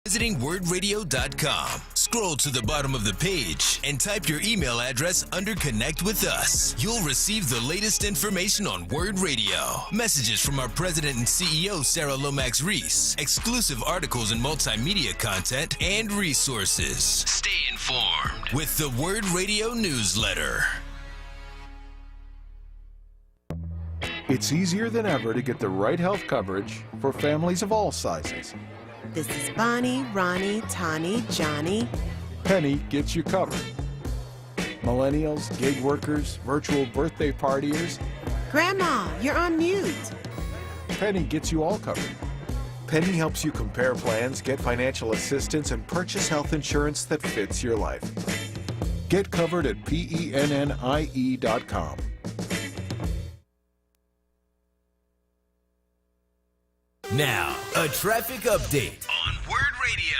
Visiting WordRadio.com. Scroll to the bottom of the page and type your email address under Connect with Us. You'll receive the latest information on Word Radio. Messages from our president and CEO, Sarah Lomax Reese. Exclusive articles and multimedia content and resources. Stay informed with the Word Radio newsletter. It's easier than ever to get the right health coverage for families of all sizes. This is Bonnie, Ronnie, Tani, Johnny. Penny gets you covered. Millennials, gig workers, virtual birthday partiers. Grandma, you're on mute. Penny gets you all covered. Penny helps you compare plans, get financial assistance, and purchase health insurance that fits your life. Get covered at PENNIE.com. Now, a traffic update on Word Radio.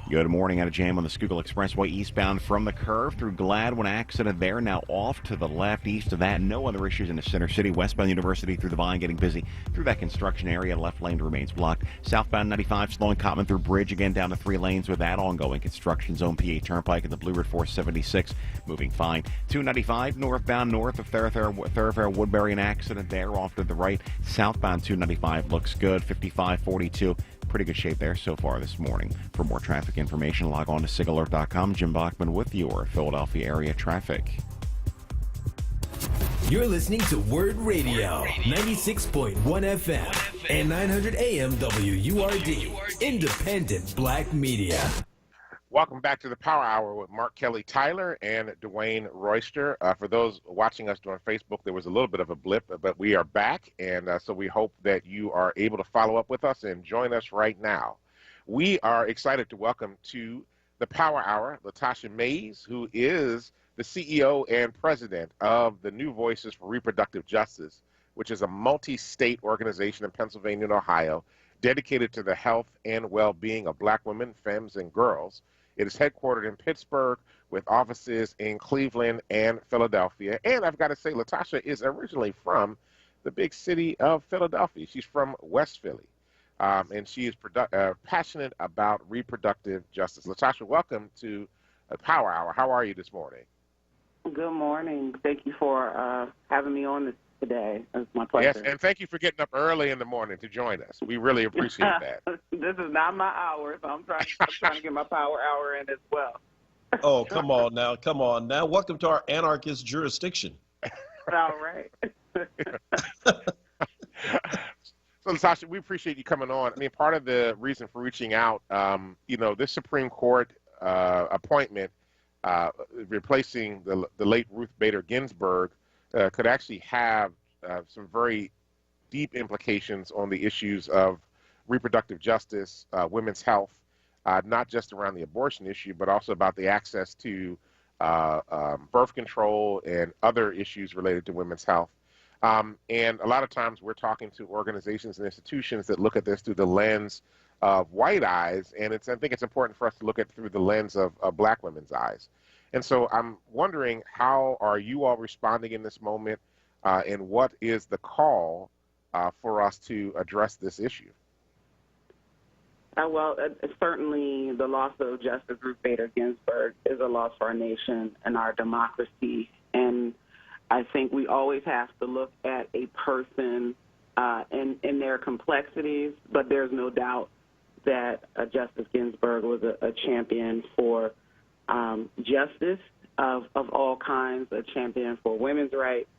Good morning. Out of jam on the Schuylkill Expressway eastbound from the curve through Gladwin. Accident there. Now off to the left. East of that, no other issues in the center city. Westbound University through the Vine getting busy through that construction area. Left lane remains blocked. Southbound 95 slowing Cotman through Bridge again down to 3 lanes with that ongoing construction zone. PA Turnpike and the Blue Route 476 moving fine. 295 northbound north of Thoroughfare Woodbury. An accident there off to the right. Southbound 295 looks good. 5542. Pretty good shape there so far this morning. For more traffic information, log on to sigalert.com. Jim Bachman with your Philadelphia area traffic. You're listening to Word Radio, 96.1 FM and 900 AM WURD, independent black media. Welcome back to the Power Hour with Mark Kelly Tyler and Dwayne Royster. For those watching us on Facebook, there was a little bit of a blip, but we are back, and so we hope that you are able to follow up with us and join us right now. We are excited to welcome to the Power Hour Latasha Mays, who is the CEO and president of the New Voices for Reproductive Justice, which is a multi-state organization in Pennsylvania and Ohio dedicated to the health and well-being of black women, femmes, and girls. It is headquartered in Pittsburgh with offices in Cleveland and Philadelphia. And I've got to say, Latasha is originally from the big city of Philadelphia. She's from West Philly, and she is passionate about reproductive justice. Latasha, welcome to Power Hour. How are you this morning? Good morning. Thank you for having me on this today. It's my pleasure. Yes, and thank you for getting up early in the morning to join us. We really appreciate that. This is not my hour, so I'm trying to get my power hour in as well. Oh, come on now. Welcome to our anarchist jurisdiction. All right. So, Latasha, we appreciate you coming on. I mean, part of the reason for reaching out, this Supreme Court appointment replacing the late Ruth Bader Ginsburg could actually have some very deep implications on the issues of reproductive justice, women's health, not just around the abortion issue, but also about the access to birth control and other issues related to women's health. And a lot of times we're talking to organizations and institutions that look at this through the lens of white eyes, and I think it's important for us to look at it through the lens of black women's eyes. And so I'm wondering, how are you all responding in this moment, and what is the call for us to address this issue? Certainly the loss of Justice Ruth Bader Ginsburg is a loss for our nation and our democracy. And I think we always have to look at a person in their complexities, but there's no doubt that Justice Ginsburg was a champion for justice of all kinds, a champion for women's rights.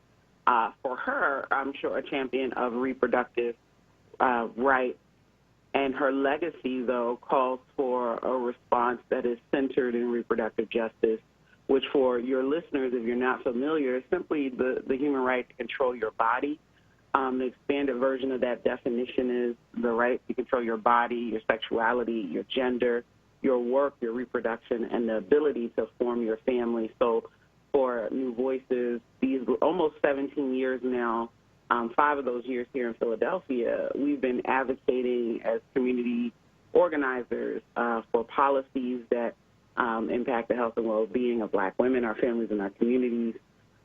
For her, I'm sure a champion of reproductive rights. And her legacy, though, calls for a response that is centered in reproductive justice, which for your listeners, if you're not familiar, is simply the human right to control your body. The expanded version of that definition is the right to control your body, your sexuality, your gender, your work, your reproduction, and the ability to form your family. So for New Voices, these almost 17 years now, 5 of those years here in Philadelphia, we've been advocating as community organizers for policies that impact the health and well-being of black women, our families, and our communities,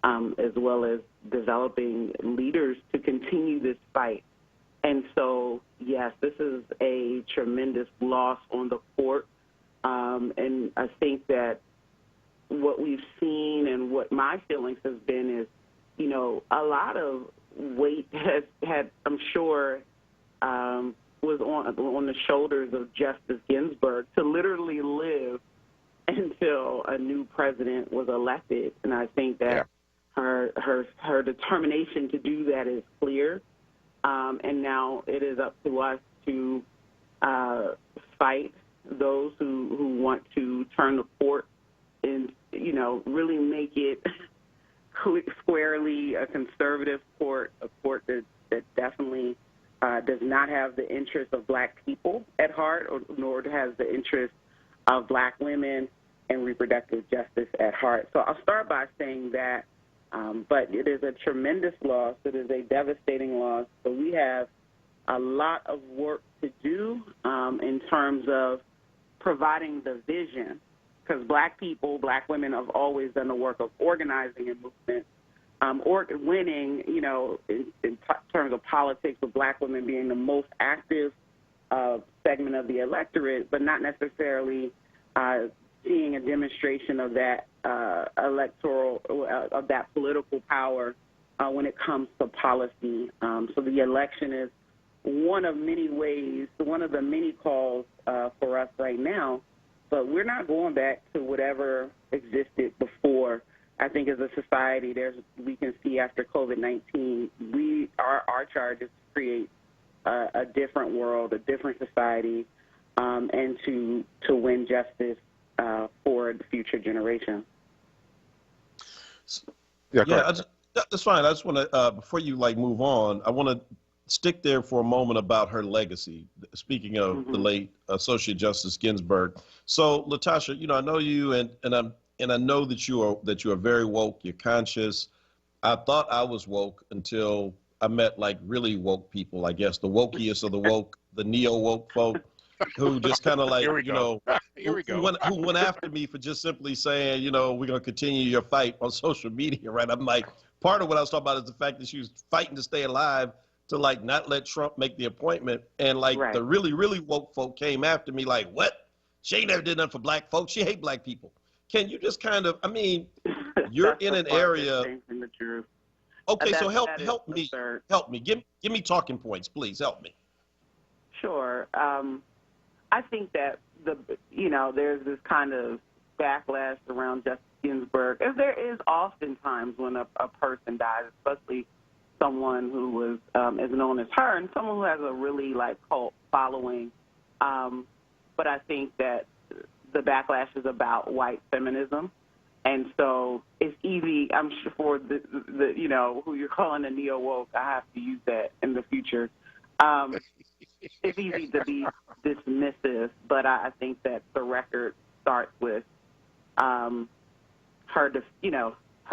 as well as developing leaders to continue this fight And so, yes, this is a tremendous loss on the court. And I think that what we've seen and what my feelings has been is, you know, a lot of weight had I'm sure, was on the shoulders of Justice Ginsburg to literally live until a new president was elected. And I think that her determination to do that is clear. And now it is up to us to fight those who want to turn the court and, you know, really make it squarely a conservative court, a court that definitely does not have the interests of black people at heart, nor has the interests of black women and reproductive justice at heart. So I'll start by saying that, but it is a tremendous loss. It is a devastating loss. So we have a lot of work to do in terms of providing the vision, because black people, black women have always done the work of organizing and movement, or winning, you know, in terms of politics, with black women being the most active segment of the electorate, but not necessarily seeing a demonstration of that electoral, of that political power when it comes to policy. So the election is one of many ways, one of the many calls for us right now, but we're not going back to whatever existed before. I think as a society, we can see after COVID-19, our charge is to create a different world, a different society, and to win justice for the future generation. That's fine. I just want to, before you move on, I want to stick there for a moment about her legacy. Speaking of the late Associate Justice Ginsburg. So, Latasha, you know, I know you, and I know that you are very woke. You're conscious. I thought I was woke until I met really woke people. I guess the wokiest of the woke, the neo woke folk, who just kind of who went after me for just simply saying, you know, we're going to continue your fight on social media, right? I'm like, part of what I was talking about is the fact that she was fighting to stay alive, to not let Trump make the appointment. And the really, really woke folk came after me like, what? She ain't never did nothing for black folks. She hate black people. Can you just kind of, I mean, you're in an area. Okay, so help me. Help me. Give me talking points, please. Help me. Sure. I think that there's this kind of backlash around Justice Ginsburg, as there is oftentimes when a person dies, especially someone who was as known as her, and someone who has a really cult following. But I think that the backlash is about white feminism, and so it's easy. I'm sure for the who you're calling a neo woke, I have to use that in the future. It's easy to be dismissive, but I think that the record starts with her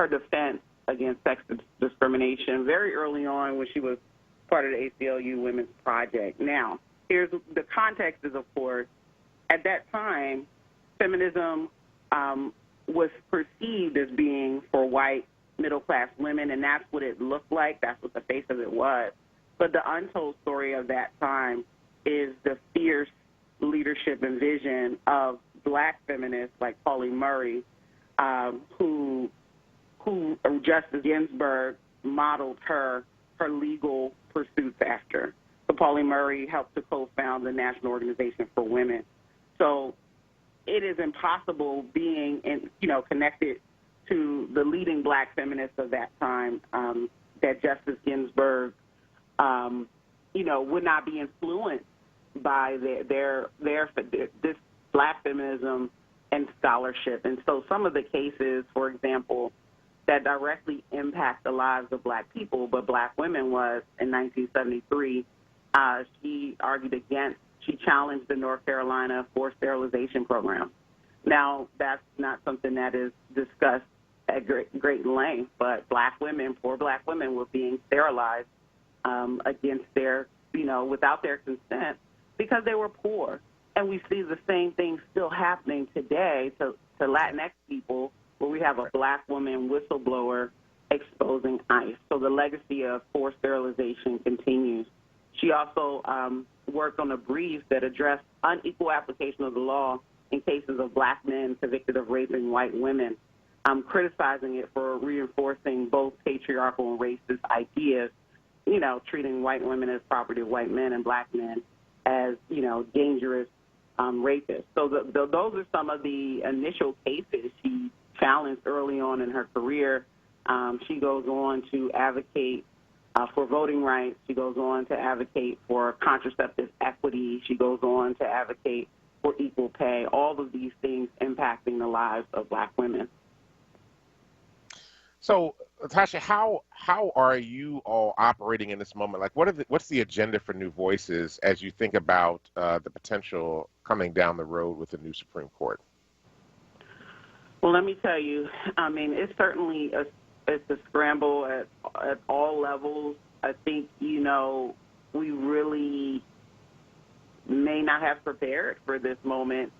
defense against sex discrimination very early on when she was part of the ACLU Women's Project. Now, here's the context is, of course, at that time, feminism was perceived as being for white middle-class women, and that's what it looked like. That's what the face of it was. But the untold story of that time is the fierce leadership and vision of black feminists like Pauli Murray, who Justice Ginsburg modeled her legal pursuits after. So Pauli Murray helped to co-found the National Organization for Women. So it is impossible being connected to the leading black feminists of that time that Justice Ginsburg would not be influenced by this black feminism and scholarship. And so some of the cases, for example, that directly impact the lives of black people, but black women, was in 1973, she challenged the North Carolina forced sterilization program. Now, that's not something that is discussed at great length, but poor black women were being sterilized against without their consent because they were poor. And we see the same thing still happening today to Latinx people, where we have a black woman whistleblower exposing ICE. So the legacy of forced sterilization continues. She also worked on a brief that addressed unequal application of the law in cases of black men convicted of raping white women, criticizing it for reinforcing both patriarchal and racist ideas, treating white women as property of white men and black men as, dangerous rapists. So those are some of the initial cases she challenged early on in her career. She goes on to advocate for voting rights. She goes on to advocate for contraceptive equity. She goes on to advocate for equal pay, all of these things impacting the lives of black women. So, Tasha, how are you all operating in this moment? Like, what's the agenda for New Voices as you think about the potential coming down the road with the new Supreme Court? Well, let me tell you, it's certainly it's a scramble at all levels. I think, we really may not have prepared for this moment,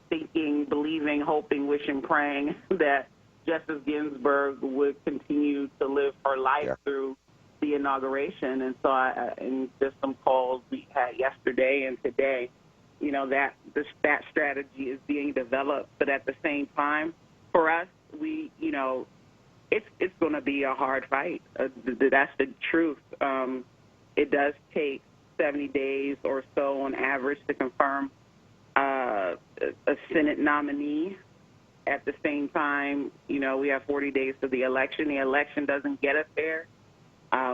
thinking, believing, hoping, wishing, praying that Justice Ginsburg would continue to live her life through the inauguration. And so and just some calls we had yesterday and today, that strategy is being developed. But at the same time, for us, it's going to be a hard fight. That's the truth. It does take 70 days or so on average to confirm a Senate nominee. At the same time, we have 40 days to the election. The election doesn't get us there.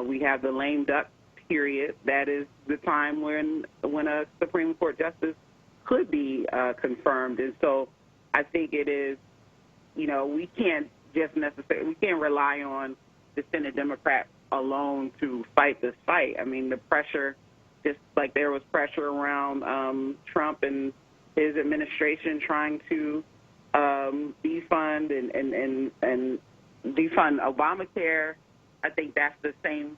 We have the lame duck period. That is the time when a Supreme Court justice could be confirmed. And so I think it is, we can't rely on the Senate Democrats alone to fight this fight. I mean, the pressure, just like there was pressure around Trump and his administration trying to defund and defund Obamacare. I think that's the same.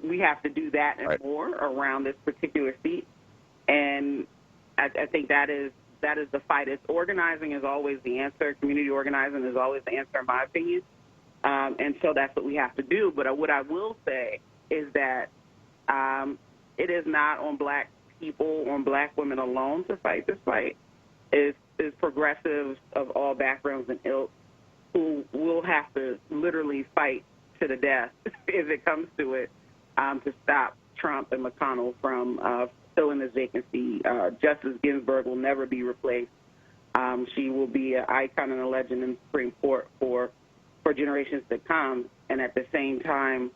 We have to do that and more around this particular seat. And I think that is the fight. It's organizing is always the answer. Community organizing is always the answer, in my opinion. And so that's what we have to do. But what I will say is that it is not on black people, on black women alone to fight this fight. It's progressives of all backgrounds and ilks who will have to literally fight to the death if it comes to it to stop Trump and McConnell from filling this vacancy. Justice Ginsburg will never be replaced. She will be an icon and a legend in the Supreme Court for generations to come. And at the same time,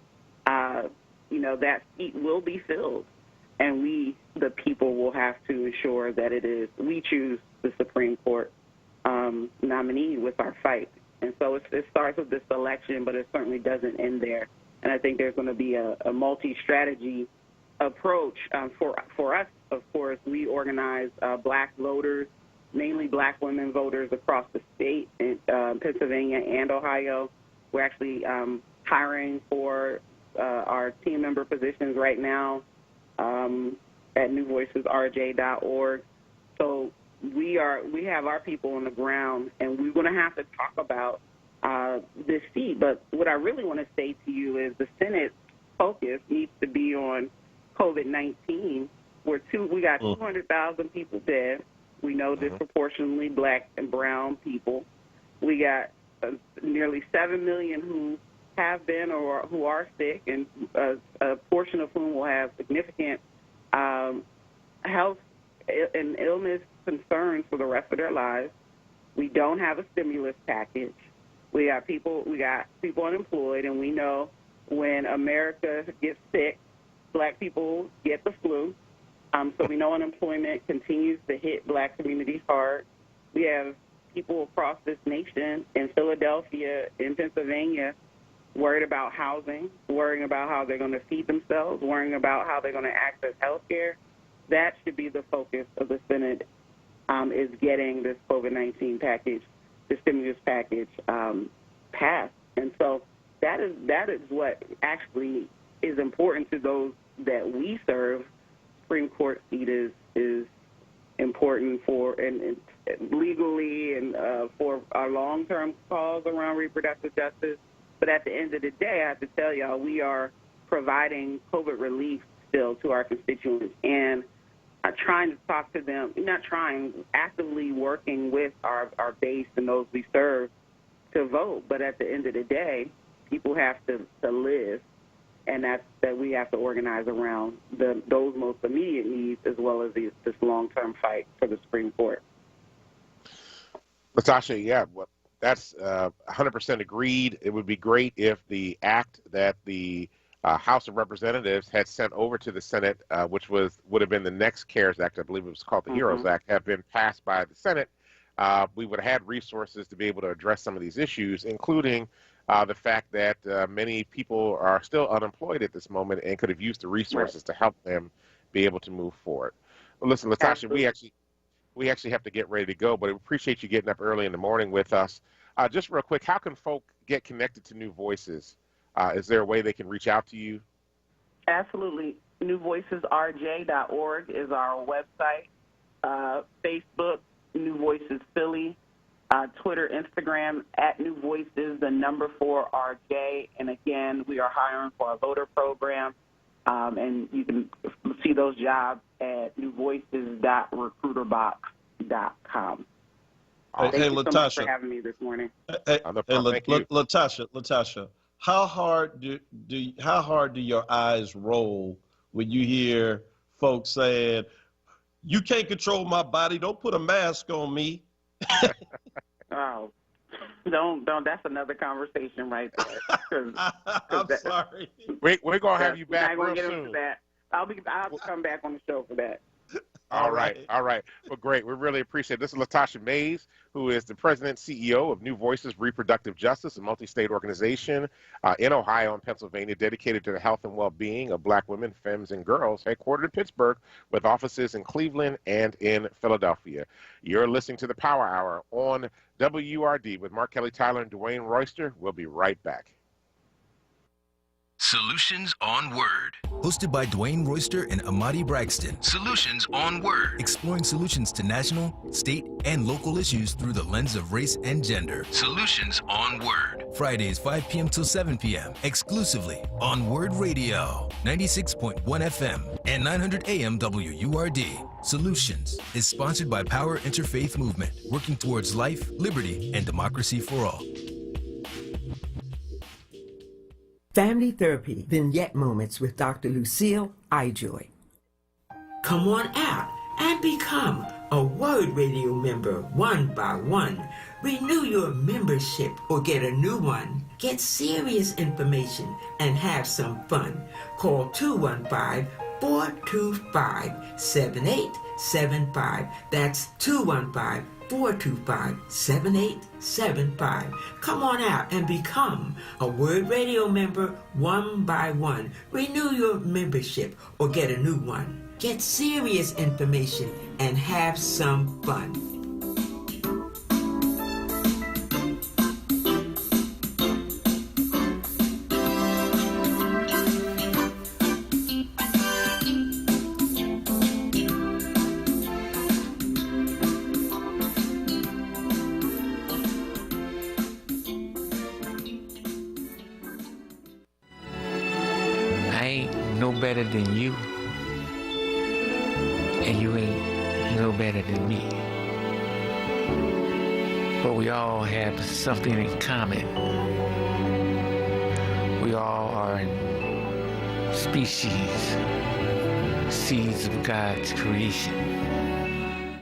that seat will be filled. And we, the people, will have to ensure that we choose the Supreme Court nominee with our fight. And so it starts with this election, but it certainly doesn't end there. And I think there's going to be a multi-strategy approach for us. Of course, we organize black voters, mainly black women voters across the state in Pennsylvania and Ohio. We're actually hiring for our team member positions right now at newvoicesrj.org. So we have our people on the ground, and we're going to have to talk about this seat. But what I really want to say to you is the Senate's focus needs to be on COVID-19. We got 200,000 people dead. We know disproportionately black and brown people. We got nearly 7 million who have been or who are sick, and a portion of whom will have significant health and illness concerns for the rest of their lives. We don't have a stimulus package. We got people unemployed, and we know when America gets sick, black people get the flu. So we know unemployment continues to hit black communities hard. We have people across this nation, in Philadelphia, in Pennsylvania, worried about housing, worrying about how they're going to feed themselves, worrying about how they're going to access health care. That should be the focus of the Senate, is getting this COVID-19 package, the stimulus package, passed. And so that is what actually is important to those that we serve. Supreme Court seat is important for and legally and for our long-term cause around reproductive justice. But at the end of the day, I have to tell y'all, we are providing COVID relief still to our constituents and trying to talk to them, not trying, actively working with our base and those we serve to vote. But at the end of the day, people have to live, and that we have to organize around those most immediate needs as well as this long-term fight for the Supreme Court. Latasha, yeah, well, that's 100% agreed. It would be great if the act that the House of Representatives had sent over to the Senate, which would have been the next CARES Act, I believe it was called the HEROES Act, had been passed by the Senate. We would have had resources to be able to address some of these issues, including the fact that many people are still unemployed at this moment and could have used the resources to help them be able to move forward. Well, listen, Latasha, we actually have to get ready to go, but I appreciate you getting up early in the morning with us. Just real quick, how can folk get connected to New Voices? Is there a way they can reach out to you? Absolutely. NewVoicesRJ.org is our website. Facebook, New Voices Philly. Twitter, Instagram, at New Voices, the number 4RJ. And again, we are hiring for our voter program. And you can see those jobs at newvoices.recruiterbox.com. Hey, Thank you Latasha, so much for having me this morning. Latasha, how hard do your eyes roll when you hear folks saying, "You can't control my body. Don't put a mask on me"? Oh, don't. That's another conversation right there. I'm sorry. We're gonna have you back real real soon. soon. That. I'll come back on the show for that. All right. Well, great. We really appreciate it. This is Latasha Mays, who is the president CEO of New Voices Reproductive Justice, a multi-state organization in Ohio and Pennsylvania dedicated to the health and well-being of Black women, femmes, and girls, headquartered in Pittsburgh with offices in Cleveland and in Philadelphia. You're listening to the Power Hour on WURD with Mark Kelly Tyler and Dwayne Royster. We'll be right back. Solutions on Word. Hosted by Dwayne Royster and Amadi Braxton. Solutions on Word. Exploring solutions to national, state, and local issues through the lens of race and gender. Solutions on Word. Fridays 5 p.m. till 7 p.m. Exclusively on Word Radio. 96.1 FM and 900 AM WURD. Solutions is sponsored by Power Interfaith Movement, working towards life, liberty, and democracy for all. Family Therapy Vignette Moments with Dr. Lucille Ijoy. Come on out and become a Word Radio member one by one. Renew your membership or get a new one. Get serious information and have some fun. Call 215-425-7875. That's 215-425-7875. Come on out and become a Word Radio member one by one. Renew your membership or get a new one. Get serious information and have some fun. Better than you, and you ain't no better than me. But we all have something in common. We all are species, seeds of God's creation.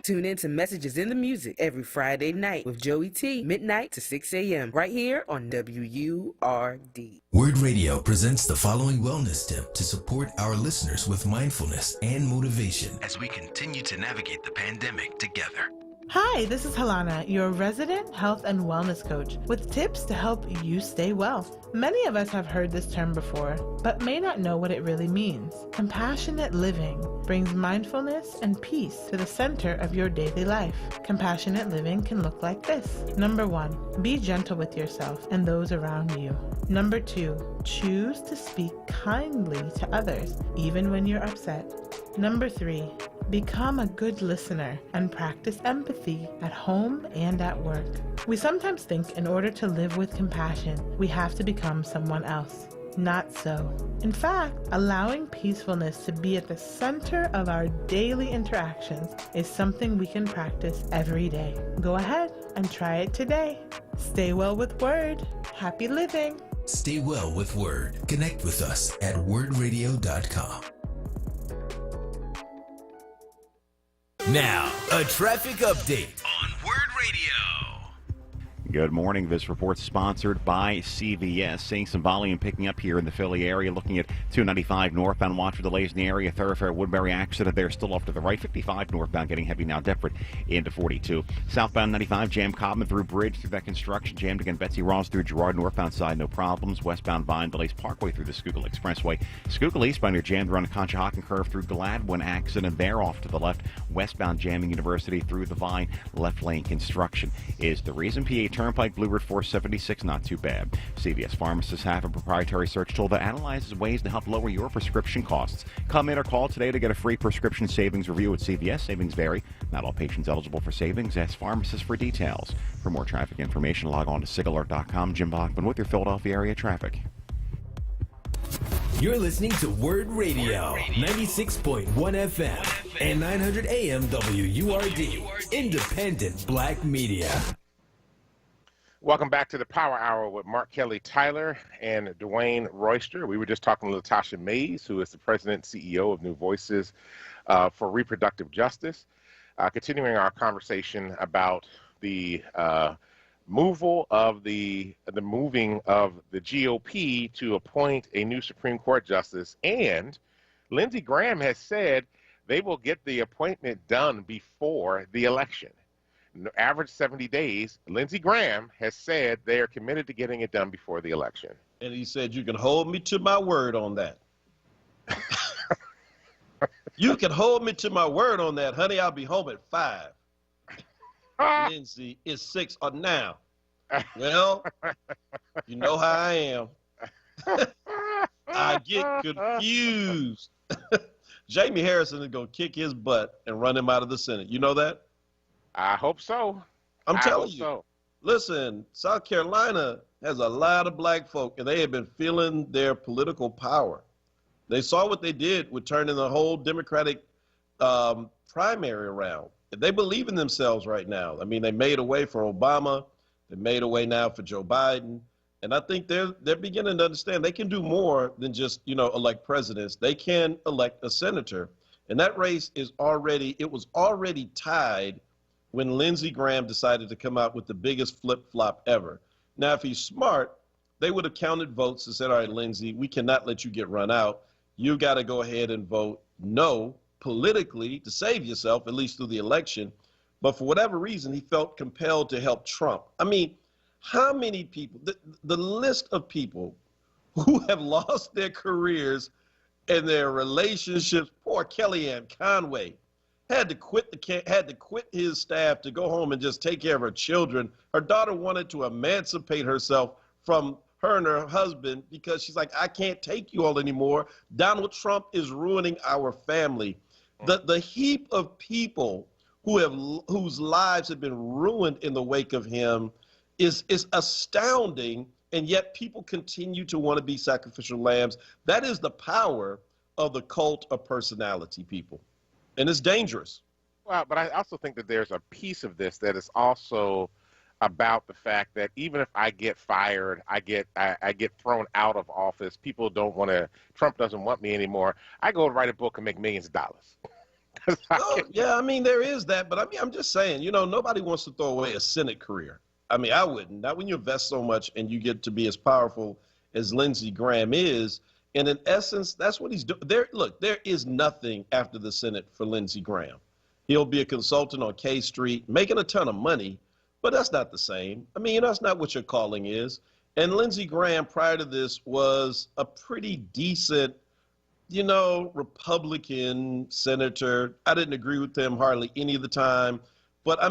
Tune in to Messages in the Music every Friday night with Joey T, midnight to 6 a.m. right here on WURD. Word Radio presents the following wellness tip to support our listeners with mindfulness and motivation as we continue to navigate the pandemic together. Hi, this is Halana, your resident health and wellness coach, with tips to help you stay well. Many of us have heard this term before, but may not know what it really means. Compassionate living brings mindfulness and peace to the center of your daily life. Compassionate living can look like this. Number 1, be gentle with yourself and those around you. Number 2, choose to speak kindly to others, even when you're upset. Number 3, become a good listener and practice empathy at home and at work. We sometimes think in order to live with compassion, we have to become someone else. Not so. In fact, allowing peacefulness to be at the center of our daily interactions is something we can practice every day. Go ahead and try it today. Stay well with Word. Happy living. Stay well with Word. Connect with us at wordradio.com. Now, a traffic update on Word Radio. Good morning. This report sponsored by CVS. Seeing some volume picking up here in the Philly area. Looking at 295 northbound. Watch for delays in the area. Thoroughfare Woodbury accident there. Still off to the right. 55 northbound getting heavy now. Deptford into 42. Southbound 95 jam Cobman through Bridge through that construction. Jammed again Betsy Ross through Girard northbound side. No problems. Westbound Vine delays Parkway through the Schuylkill Expressway. Schuylkill eastbound near jammed around the Conshohocken curve through Gladwin accident there. Off to the left. Westbound jamming University through the Vine. Left lane construction is the reason. PA Turnpike, Blue Route 476, not too bad. CVS pharmacists have a proprietary search tool that analyzes ways to help lower your prescription costs. Come in or call today to get a free prescription savings review at CVS. Savings vary. Not all patients eligible for savings. Ask pharmacists for details. For more traffic information, log on to sigalert.com. Jim Bachman with your Philadelphia area traffic. You're listening to Word Radio, 96.1 FM and 900 AM WURD, independent black media. Welcome back to the Power Hour with Mark Kelly Tyler and Dwayne Royster. We were just talking to Latasha Mays, who is the president and CEO of New Voices for Reproductive Justice. Continuing our conversation about the moving of the GOP to appoint a new Supreme Court justice, and Lindsey Graham has said they will get the appointment done before the election. Average 70 days. Lindsey Graham has said they are committed to getting it done before the election. And he said, you can hold me to my word on that. You can hold me to my word on that, honey. I'll be home at 5. Lindsey, it's 6 now. Well, you know how I am. I get confused. Jamie Harrison is going to kick his butt and run him out of the Senate. You know that? I hope so. I'm telling you. So. Listen, South Carolina has a lot of black folk, and they have been feeling their political power. They saw what they did with turning the whole Democratic primary around. They believe in themselves right now. I mean, they made a way for Obama. They made a way now for Joe Biden. And I think they're beginning to understand they can do more than just, elect presidents. They can elect a senator. And that race was already tied when Lindsey Graham decided to come out with the biggest flip-flop ever. Now, if he's smart, they would have counted votes and said, all right, Lindsey, we cannot let you get run out. You got to go ahead and vote no politically to save yourself, at least through the election. But for whatever reason, he felt compelled to help Trump. I mean, how many people, the list of people who have lost their careers and their relationships, poor Kellyanne Conway, had to quit his staff to go home and just take care of her children. Her daughter wanted to emancipate herself from her and her husband because she's like, I can't take you all anymore. Donald Trump is ruining our family. The heap of people whose lives have been ruined in the wake of him is astounding, and yet people continue to want to be sacrificial lambs. That is the power of the cult of personality, people. And it's dangerous. Well, but I also think that there's a piece of this that is also about the fact that even if I get fired, I get thrown out of office, people don't want to, Trump doesn't want me anymore, I go write a book and make millions of dollars. Yeah, I mean, there is that. But I mean, I'm just saying, nobody wants to throw away a Senate career. I mean, I wouldn't. Not when you invest so much and you get to be as powerful as Lindsey Graham is. And in essence, that's what he's doing. There is nothing after the Senate for Lindsey Graham. He'll be a consultant on K Street, making a ton of money, but that's not the same. I mean, that's not what your calling is. And Lindsey Graham, prior to this, was a pretty decent, Republican senator. I didn't agree with him hardly any of the time. But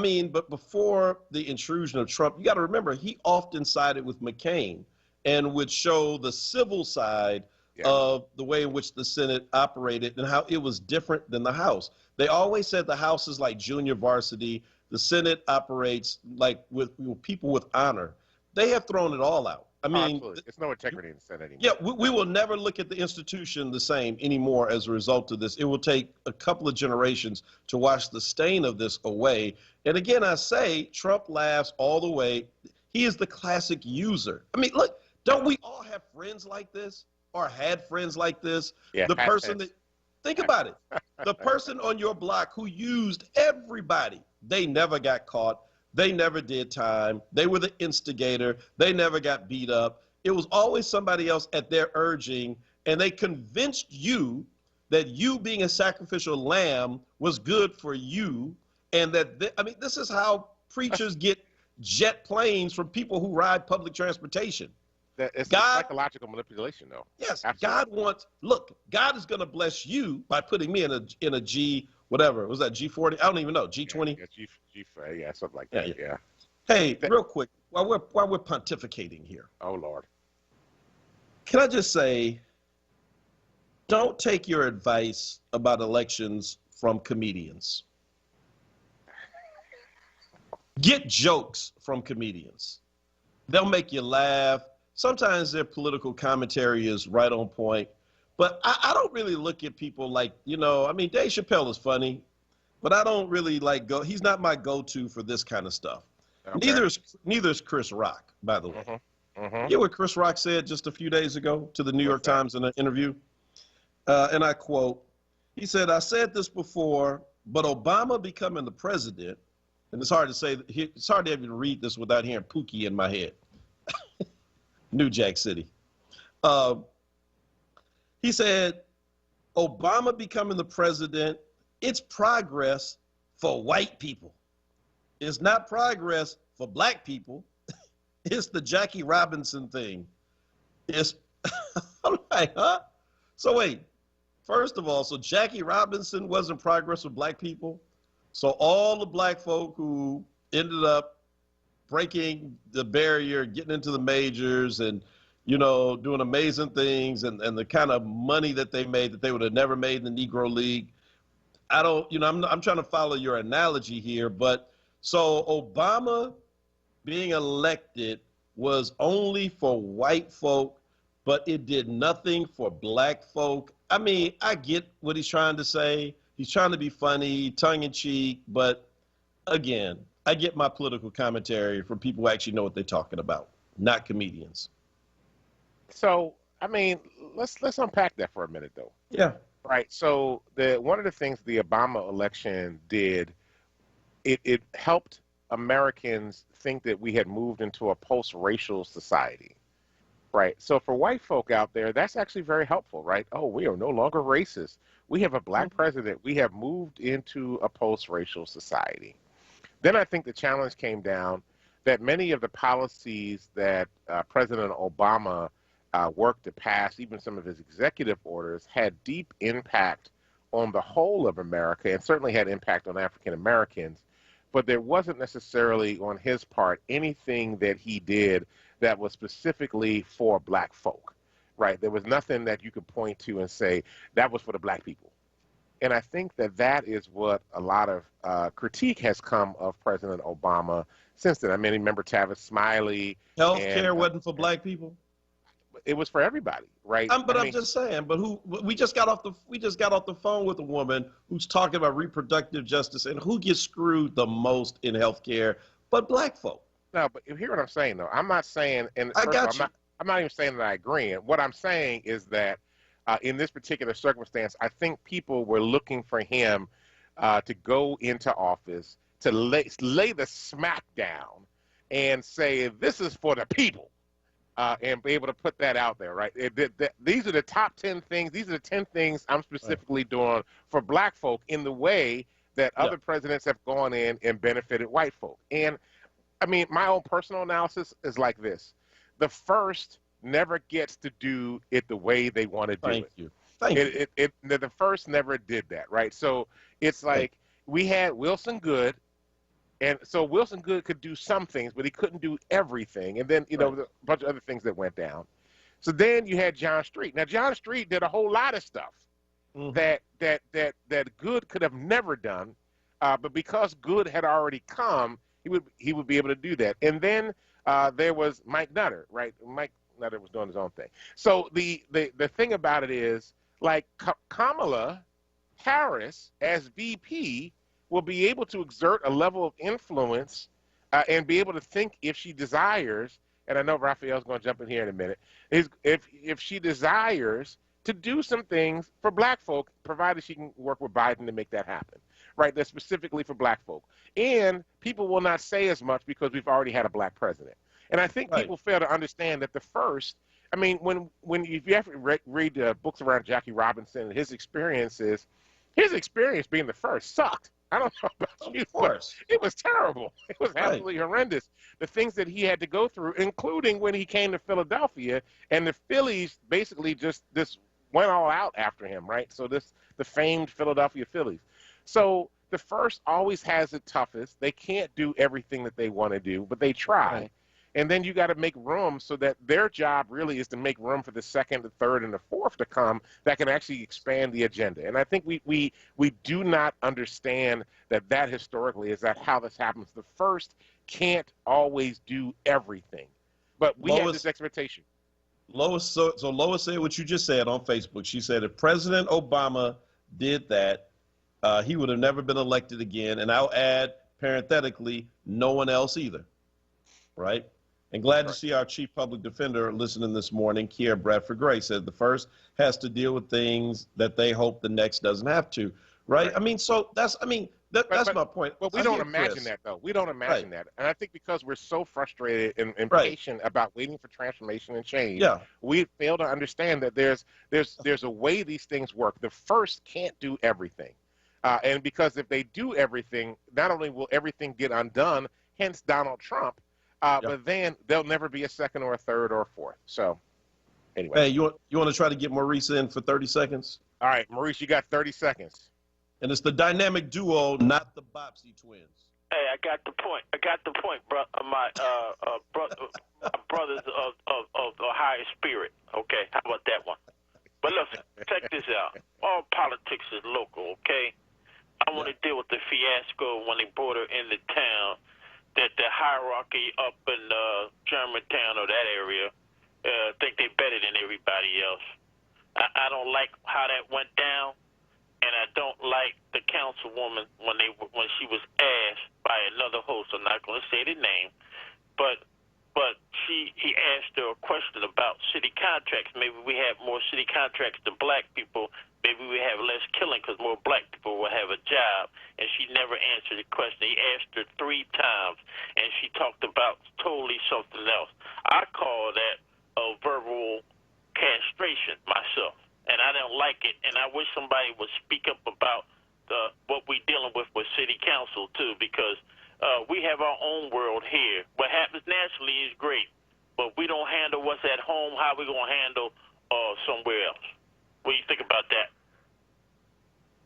before the intrusion of Trump, you got to remember, he often sided with McCain and would show the civil side of the way in which the Senate operated and how it was different than the House. They always said the House is like junior varsity. The Senate operates like with people with honor. they have thrown it all out. I mean, it's no integrity in the Senate anymore. Yeah, we will never look at the institution the same anymore as a result of this. It will take a couple of generations to wash the stain of this away. And again, I say Trump laughs all the way. He is the classic user. I mean, look, don't we all have friends like this or had friends like this? Yeah, the person that, think about it, the person on your block who used everybody, they never got caught. They never did time. They were the instigator. They never got beat up. It was always somebody else at their urging, and they convinced you that you being a sacrificial lamb was good for you, and that, I mean, this is how preachers get jet planes from people who ride public transportation. It's psychological manipulation, though. Yes, absolutely. God is going to bless you by putting me in a G, whatever, was that G40? I don't even know, G20? Yeah, something like that, yeah. Hey, real quick, while we're pontificating here. Oh, Lord. Can I just say, don't take your advice about elections from comedians. Get jokes from comedians. They'll make you laugh. Sometimes their political commentary is right on point. But I don't really look at people like, I mean, Dave Chappelle is funny, but I don't really he's not my go-to for this kind of stuff. Okay. Neither is Chris Rock, by the way. You know what Chris Rock said just a few days ago to the New York Times in an interview? And I quote, he said, "I said this before, but Obama becoming the president," and it's hard to say, it's hard to even read this without hearing Pookie in my head. New Jack City. He said, Obama becoming the president, it's progress for white people. It's not progress for black people. It's the Jackie Robinson thing. I'm like, huh? So wait, first of all, so Jackie Robinson wasn't progress for black people? So all the black folk who ended up breaking the barrier, getting into the majors and, doing amazing things and the kind of money that they made that they would have never made in the Negro League. I'm trying to follow your analogy here, but so Obama being elected was only for white folk, but it did nothing for black folk. I mean, I get what he's trying to say. He's trying to be funny, tongue in cheek, but again, I get my political commentary from people who actually know what they're talking about, not comedians. So, I mean, let's unpack that for a minute, though. Yeah. Right. So, one of the things the Obama election did, it helped Americans think that we had moved into a post-racial society. Right. So, for white folk out there, that's actually very helpful, right? Oh, we are no longer racist. We have a black president. We have moved into a post-racial society. Then I think the challenge came down that many of the policies that President Obama worked to pass, even some of his executive orders, had deep impact on the whole of America and certainly had impact on African Americans. But there wasn't necessarily on his part anything that he did that was specifically for black folk, right? There was nothing that you could point to and say that was for the black people. And I think that is what a lot of critique has come of President Obama since then. I mean, remember Tavis Smiley. Healthcare wasn't for black people? It was for everybody, right? I'm just saying. But we just got off the phone with a woman who's talking about reproductive justice and who gets screwed the most in healthcare, but black folk. No, but you hear what I'm saying, though. I'm not saying, and I got you. I'm not even saying that I agree. And what I'm saying is that in this particular circumstance, I think people were looking for him to go into office to lay the smack down and say this is for the people. And be able to put that out there, right? These are the top 10 things. These are the 10 things I'm specifically doing for black folk in the way that other presidents have gone in and benefited white folk. And, I mean, my own personal analysis is like this. The first never gets to do it the way they want to do it. Thank you. The first never did that, right? So it's like we had Wilson Good. And so Wilson Good could do some things, but he couldn't do everything. And then, a bunch of other things that went down. So then you had John Street. Now, John Street did a whole lot of stuff that Good could have never done. But because Good had already come, he would be able to do that. And then there was Mike Nutter, right? Mike Nutter was doing his own thing. So the thing about it is, like, Kamala Harris as VP will be able to exert a level of influence and be able to think if she desires, and I know Raphael's going to jump in here in a minute, if she desires to do some things for black folk, provided she can work with Biden to make that happen, right? That's specifically for black folk. And people will not say as much because we've already had a black president. And I think people fail to understand that the first, I mean, if you have to read books around Jackie Robinson and his experience being the first sucked. I don't know about you, but it was terrible. It was absolutely horrendous. The things that he had to go through, including when he came to Philadelphia, and the Phillies basically just went all out after him, right? So the famed Philadelphia Phillies. So the first always has it toughest. They can't do everything that they want to do, but they try. Right. And then you got to make room so that their job really is to make room for the second, the third, and the fourth to come that can actually expand the agenda. And I think we do not understand that historically is that how this happens. The first can't always do everything, but we have this expectation. Lois, so Lois said what you just said on Facebook. She said if President Obama did that, he would have never been elected again. And I'll add, parenthetically, no one else either. Right? And glad to see our chief public defender listening this morning, Kiera Bradford Gray, said the first has to deal with things that they hope the next doesn't have to. Right? I mean, so that's my point. But we don't imagine that, though. We don't imagine that. And I think because we're so frustrated and impatient about waiting for transformation and change, we fail to understand that there's a way these things work. The first can't do everything. And because if they do everything, not only will everything get undone, hence Donald Trump, but then there'll never be a second or a third or a fourth. So anyway. Hey, you want to try to get Maurice in for 30 seconds? All right, Maurice, you got 30 seconds. And it's the dynamic duo, not the Bopsy twins. Hey, I got the point, bro. My brothers of the highest spirit. Okay, how about that one? But listen, check this out. All politics is local, okay? I want to deal with the fiasco when they brought her into town, that the hierarchy up in Germantown or that area think they better than everybody else. I don't like how that went down. And I don't like the councilwoman when she was asked by another host. I'm not going to say the name, but he asked her a question about city contracts. Maybe we have more city contracts to black people. Maybe we have less killing because more black people will have a job. And she never answered the question. He asked her 3 times, and she talked about totally something else. I call that a verbal castration myself. And I don't like it, and I wish somebody would speak up about what we're dealing with city council, too, because we have our own world here. What happens nationally is great, but we don't handle what's at home. How we going to handle somewhere else? What do you think about that?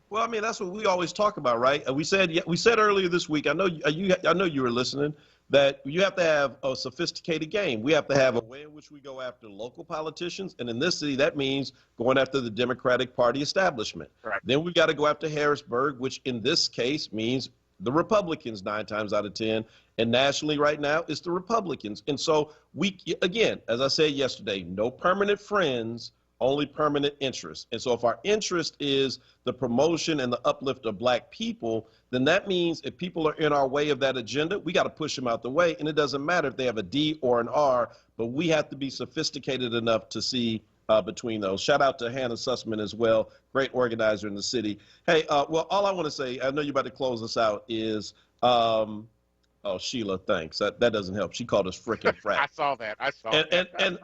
Well, I mean, that's what we always talk about, right? We said earlier this week, I know you were listening, that you have to have a sophisticated game. We have to have a way in which we go after local politicians. And in this city, that means going after the Democratic Party establishment. Right. Then we got to go after Harrisburg, which in this case means the Republicans 9 times out of 10. And nationally right now, it's the Republicans. And so again, as I said yesterday, no permanent friends, only permanent interest. And so if our interest is the promotion and the uplift of black people, then that means if people are in our way of that agenda, we got to push them out the way. And it doesn't matter if they have a D or an R, but we have to be sophisticated enough to see between those. Shout out to Hannah Sussman as well, great organizer in the city. Hey, well, all I want to say, I know you're about to close us out, is oh, Sheila, thanks. That doesn't help. She called us frickin' frat. I saw that.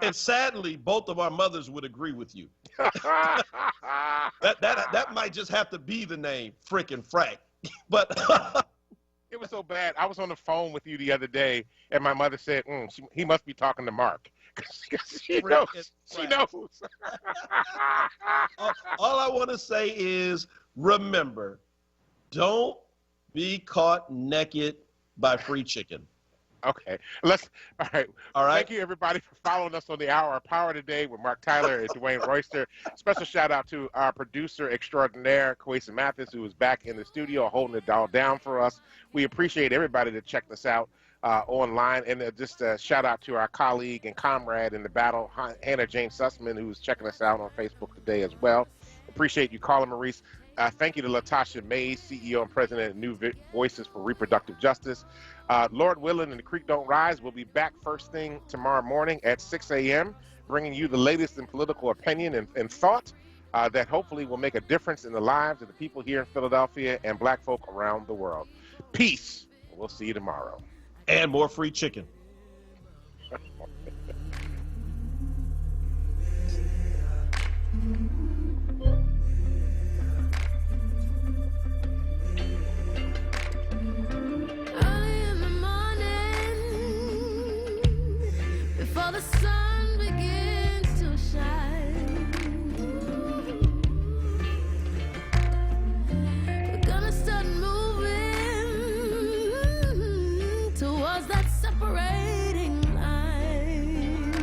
And sadly, both of our mothers would agree with you. that might just have to be the name, frickin' frat. But it was so bad. I was on the phone with you the other day, and my mother said, he must be talking to Mark. She knows. She knows. All I want to say is, remember, don't be caught naked by free chicken. Okay. All right. Thank you, everybody, for following us on the Hour of Power today with Mark Tyler and Dwayne Royster. Special shout out to our producer extraordinaire, Kwesi Mathis, who is back in the studio holding it all down for us. We appreciate everybody that checked us out. online. And just a shout out to our colleague and comrade in the battle, Hannah Jane Sussman, who's checking us out on Facebook today as well. Appreciate you calling, Maurice. Thank you to Latasha Mays, CEO and President of New Voices for Reproductive Justice. Lord willing and the creek don't rise, we'll be back first thing tomorrow morning at 6 a.m., bringing you the latest in political opinion and thought that hopefully will make a difference in the lives of the people here in Philadelphia and black folk around the world. Peace. We'll see you tomorrow. And more free chicken. Before the sun begins to shine, we're gonna start moving towards that separating line.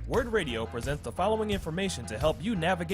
WORD Radio presents the following information to help you navigate